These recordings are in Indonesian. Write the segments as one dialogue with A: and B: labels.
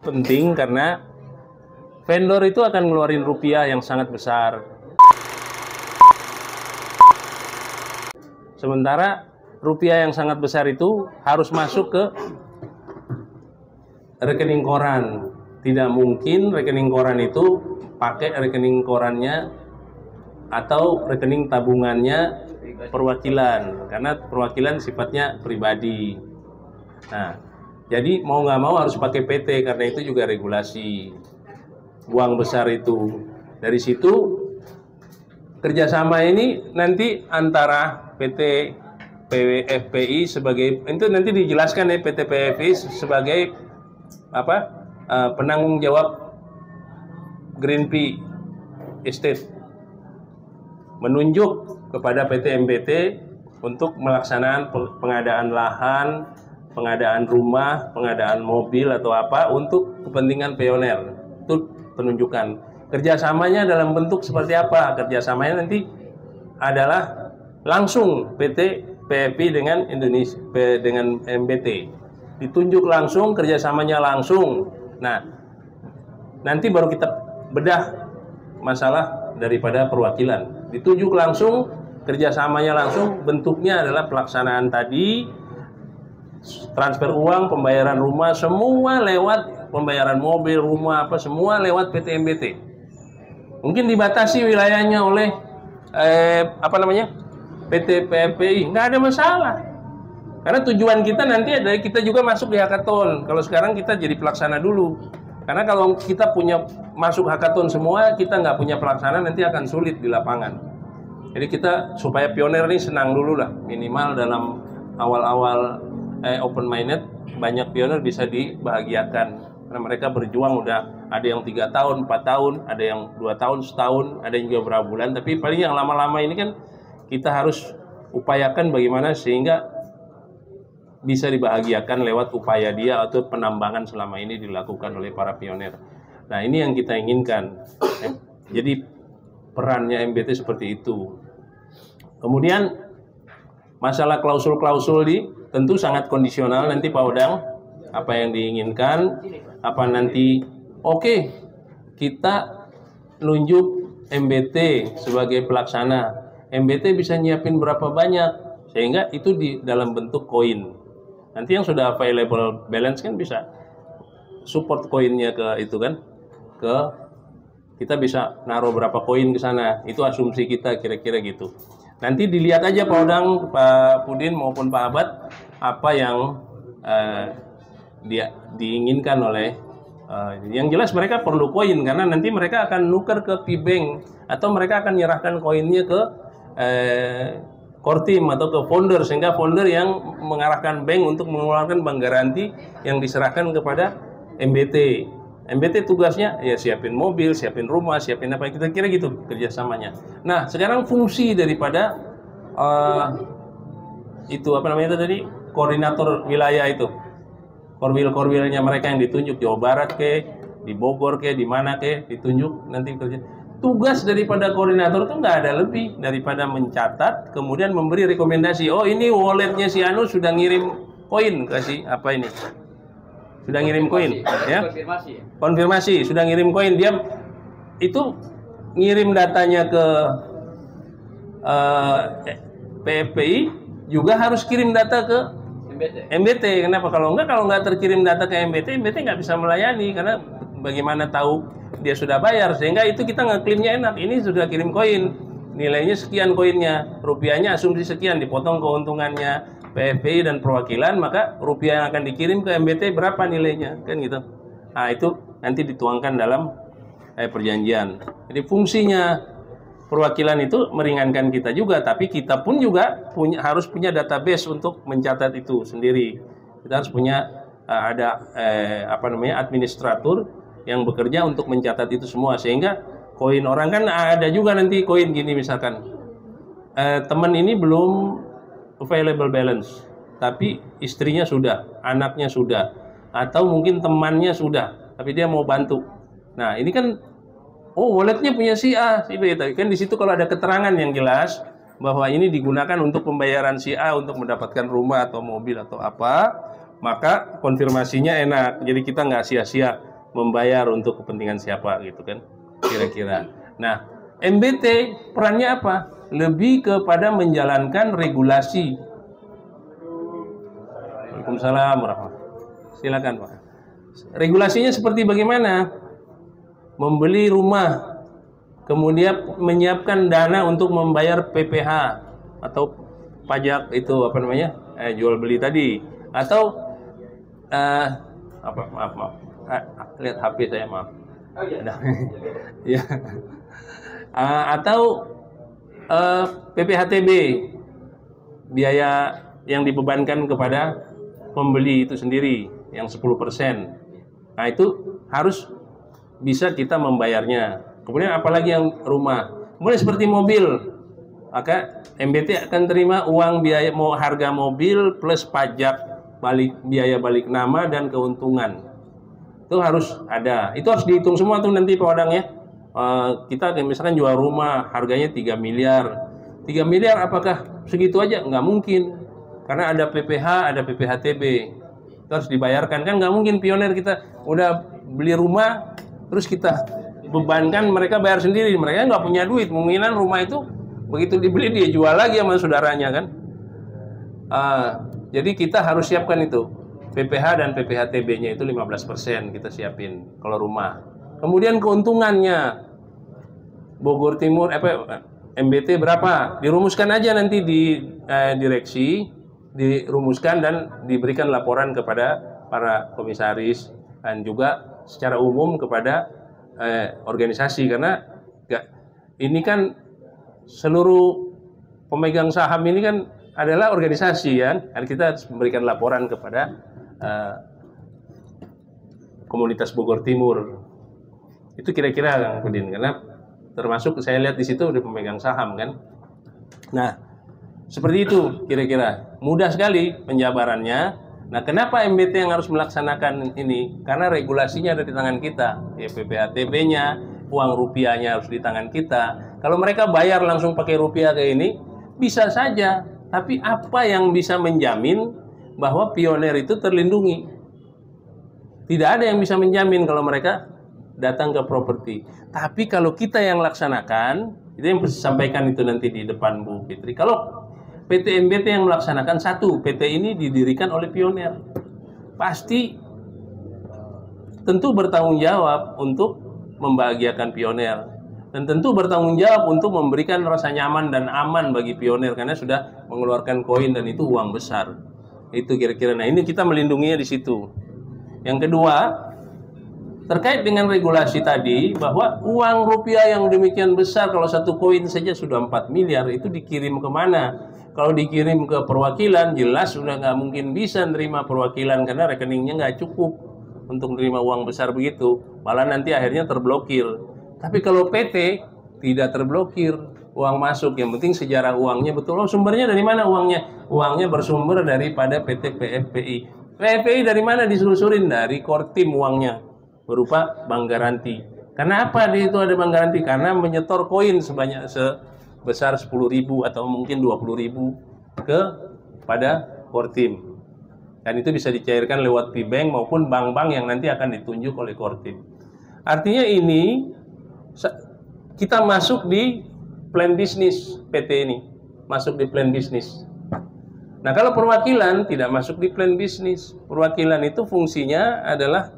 A: Penting karena vendor itu akan ngeluarin rupiah yang sangat besar. Sementara rupiah yang sangat besar itu harus masuk ke rekening koran. Tidak mungkin rekening koran itu pakai rekening korannya atau rekening tabungannya perwakilan, karena perwakilan sifatnya pribadi. Nah, jadi mau nggak mau harus pakai PT, karena itu juga regulasi uang besar itu. Dari situ kerjasama ini nanti antara PT PWFPI sebagai, itu nanti dijelaskan ya, PT PWFPI sebagai apa, penanggung jawab Greenpeace Estate, menunjuk kepada PT MBT untuk melaksanaan pengadaan lahan, pengadaan rumah, pengadaan mobil atau apa untuk kepentingan pioner. Itu penunjukan. Kerjasamanya dalam bentuk seperti apa? Kerjasamanya nanti adalah langsung PT PFI dengan Indonesia, dengan MBT. Ditunjuk langsung, kerjasamanya langsung. Nah, nanti baru kita bedah masalah daripada perwakilan. Ditunjuk langsung, kerjasamanya langsung, bentuknya adalah pelaksanaan tadi, transfer uang, pembayaran rumah, semua lewat pembayaran mobil, rumah, apa semua lewat PT MBT. Mungkin dibatasi wilayahnya oleh PT PFPI, nggak ada masalah. Karena tujuan kita nanti adalah kita juga masuk di hackathon. Kalau sekarang kita jadi pelaksana dulu. Karena kalau kita punya masuk hackathon semua, kita nggak punya pelaksana, nanti akan sulit di lapangan. Jadi kita supaya pioner ini senang dulu lah, minimal dalam awal-awal open minded, banyak pioner bisa dibahagiakan. Karena mereka berjuang udah ada yang 3 tahun, 4 tahun, ada yang 2 tahun, setahun, ada yang juga berapa bulan. Tapi paling yang lama-lama ini kan kita harus upayakan bagaimana sehingga bisa dibahagiakan lewat upaya dia atau penambangan selama ini dilakukan oleh para pioner. Nah, ini yang kita inginkan. Jadi perannya MBT seperti itu. Kemudian masalah klausul-klausul tentu sangat kondisional nanti Pak Odang, apa yang diinginkan, apa nanti oke, kita nunjuk MBT sebagai pelaksana. MBT bisa nyiapin berapa banyak sehingga itu di dalam bentuk koin. Nanti yang sudah available balance kan bisa support koinnya ke itu kan, ke kita bisa naruh berapa koin ke sana. Itu asumsi kita kira-kira gitu. Nanti dilihat aja Pak Odang, Pak Pudin maupun Pak Abad apa yang dia diinginkan oleh yang jelas mereka perlu koin karena nanti mereka akan nuker ke P-Bank atau mereka akan menyerahkan koinnya ke core team atau ke founder, sehingga founder yang mengarahkan bank untuk mengeluarkan bank garansi yang diserahkan kepada MBT. MBT tugasnya ya siapin mobil, siapin rumah, siapin apa, kita kira gitu kerjasamanya. Nah, sekarang fungsi daripada itu apa namanya itu tadi, koordinator wilayah itu, korwil-korwilnya mereka yang ditunjuk, Jawa Barat ke, di Bogor ke, di mana ke, ditunjuk nanti kerja. Tugas daripada koordinator itu nggak ada lebih daripada mencatat, kemudian memberi rekomendasi. Oh, ini walletnya si Anu sudah ngirim koin, kasih apa ini? Sudah ngirim koin, ya? Konfirmasi, sudah ngirim koin. Dia itu ngirim datanya ke PFPI, juga harus kirim data ke MBT. Kenapa? Kalau nggak terkirim data ke MBT, MBT nggak bisa melayani karena bagaimana tahu dia sudah bayar, sehingga itu kita ngeklaimnya enak. Ini sudah kirim koin, nilainya sekian koinnya, rupiahnya asumsi sekian, dipotong keuntungannya PFPI dan perwakilan, maka rupiah yang akan dikirim ke MBT berapa nilainya, kan gitu. Nah, itu nanti dituangkan dalam perjanjian. Jadi fungsinya perwakilan itu meringankan kita juga, tapi kita pun juga harus punya database untuk mencatat itu sendiri. Kita harus punya ada administrator yang bekerja untuk mencatat itu semua, sehingga koin orang kan ada juga nanti koin gini misalkan teman ini belum available balance tapi istrinya sudah, anaknya sudah, atau mungkin temannya sudah tapi dia mau bantu. Nah, ini kan walletnya punya si A, si B, tapi kan di situ kalau ada keterangan yang jelas bahwa ini digunakan untuk pembayaran si A untuk mendapatkan rumah atau mobil atau apa, maka konfirmasinya enak. Jadi kita nggak sia-sia membayar untuk kepentingan siapa gitu kan, kira-kira. Nah, MBT perannya apa? Lebih kepada menjalankan regulasi. Waalaikumsalam warahmatullahi. Silakan Pak. Regulasinya seperti bagaimana? Membeli rumah, kemudian menyiapkan dana untuk membayar PPh atau pajak itu apa namanya, jual beli tadi, atau maaf, lihat HP saya, maaf. Ya. Atau PPHTB, biaya yang dibebankan kepada pembeli itu sendiri yang 10%. Nah, itu harus bisa kita membayarnya. Kemudian apalagi yang rumah, kemudian seperti mobil, maka MBT akan terima uang biaya harga mobil plus pajak biaya balik nama dan keuntungan. Itu harus ada. Itu harus dihitung semua tuh nanti Pak Odang ya. Kita misalkan jual rumah harganya 3 miliar. 3 miliar apakah segitu aja? Nggak mungkin. Karena ada PPh, ada PPHTB. Itu harus dibayarkan. Kan nggak mungkin pionir kita udah beli rumah terus kita bebankan mereka bayar sendiri. Mereka nggak punya duit. Kemungkinan rumah itu begitu dibeli dia jual lagi sama saudaranya kan. Jadi kita harus siapkan itu. PPh dan PPHTB-nya itu 15% kita siapin kalau rumah. Kemudian keuntungannya Bogor Timur MBT berapa? Dirumuskan aja nanti di direksi, dirumuskan dan diberikan laporan kepada para komisaris dan juga secara umum kepada organisasi, karena ini kan seluruh pemegang saham ini kan adalah organisasi ya, dan kita harus memberikan laporan kepada komunitas Bogor Timur. Itu kira-kira Kang Pudin, karena termasuk saya lihat di situ ada pemegang saham kan. Nah, seperti itu kira-kira. Mudah sekali penjabarannya. Nah, kenapa MBT yang harus melaksanakan ini? Karena regulasinya ada di tangan kita. Ya, PPHTB-nya, uang rupiahnya harus di tangan kita. Kalau mereka bayar langsung pakai rupiah kayak ini, bisa saja. Tapi apa yang bisa menjamin bahwa pionir itu terlindungi? Tidak ada yang bisa menjamin kalau mereka datang ke properti. Tapi kalau kita yang laksanakan, itu yang sampaikan itu nanti di depan Bu Fitri. Kalau PT MBT yang melaksanakan, satu, PT ini didirikan oleh pionir, pasti tentu bertanggung jawab untuk membahagiakan pionir, dan tentu bertanggung jawab untuk memberikan rasa nyaman dan aman bagi pionir karena sudah mengeluarkan koin dan itu uang besar. Itu kira-kira. Nah, ini kita melindunginya di situ. Yang kedua, terkait dengan regulasi tadi, bahwa uang rupiah yang demikian besar, kalau satu koin saja sudah 4 miliar, itu dikirim kemana? Kalau dikirim ke perwakilan, jelas sudah nggak mungkin bisa nerima perwakilan karena rekeningnya nggak cukup untuk menerima uang besar begitu. Malah nanti akhirnya terblokir. Tapi kalau PT tidak terblokir, uang masuk. Yang penting sejarah uangnya betul. Oh, sumbernya dari mana uangnya? Uangnya bersumber daripada PT PFPI. PFPI dari mana disusurin? Dari Kortim uangnya, berupa bank garansi. Karena apa di itu ada bank garansi? Karena menyetor koin sebesar 10.000 atau mungkin 20.000 pada Kortim. Dan itu bisa dicairkan lewat P-Bank maupun bank-bank yang nanti akan ditunjuk oleh Kortim. Artinya ini kita masuk di plan bisnis PT ini, masuk di plan bisnis. Nah, kalau perwakilan tidak masuk di plan bisnis. Perwakilan itu fungsinya adalah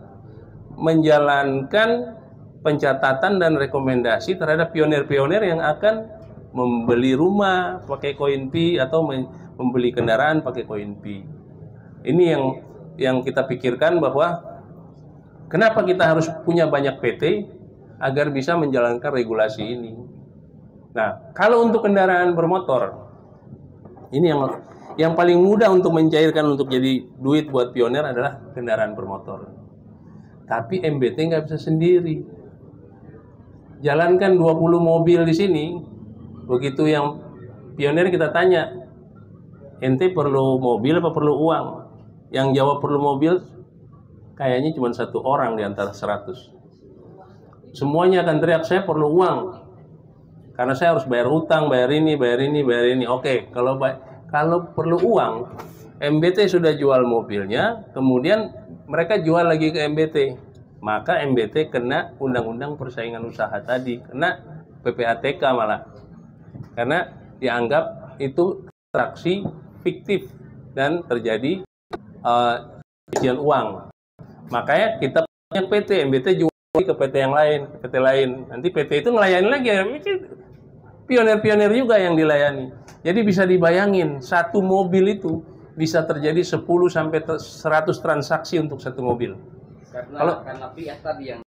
A: menjalankan pencatatan dan rekomendasi terhadap pionir-pionir yang akan membeli rumah pakai koin Pi atau membeli kendaraan pakai koin Pi. Ini yang kita pikirkan, bahwa kenapa kita harus punya banyak PT agar bisa menjalankan regulasi ini. Nah, kalau untuk kendaraan bermotor, ini yang paling mudah untuk mencairkan untuk jadi duit buat pionir adalah kendaraan bermotor. Tapi MBT nggak bisa sendiri. Jalankan 20 mobil di sini. Begitu yang pionir kita tanya, ente perlu mobil apa perlu uang? Yang jawab perlu mobil kayaknya cuma 1 orang di antara 100. Semuanya akan teriak, saya perlu uang. Karena saya harus bayar utang, bayar ini. Oke, kalau perlu uang, MBT sudah jual mobilnya, kemudian mereka jual lagi ke MBT. maka MBT kena Undang-Undang Persaingan Usaha tadi, kena PPATK malah. Karena dianggap itu transaksi fiktif dan terjadi pencucian uang. Makanya kita punya PT, MBT jual ke PT yang lain, PT lain. Nanti PT itu ngelayani lagi, pionir-pionir juga yang dilayani. Jadi bisa dibayangin, satu mobil itu bisa terjadi 10 sampai 100 transaksi untuk satu mobil.
B: Karena pihak tadi yang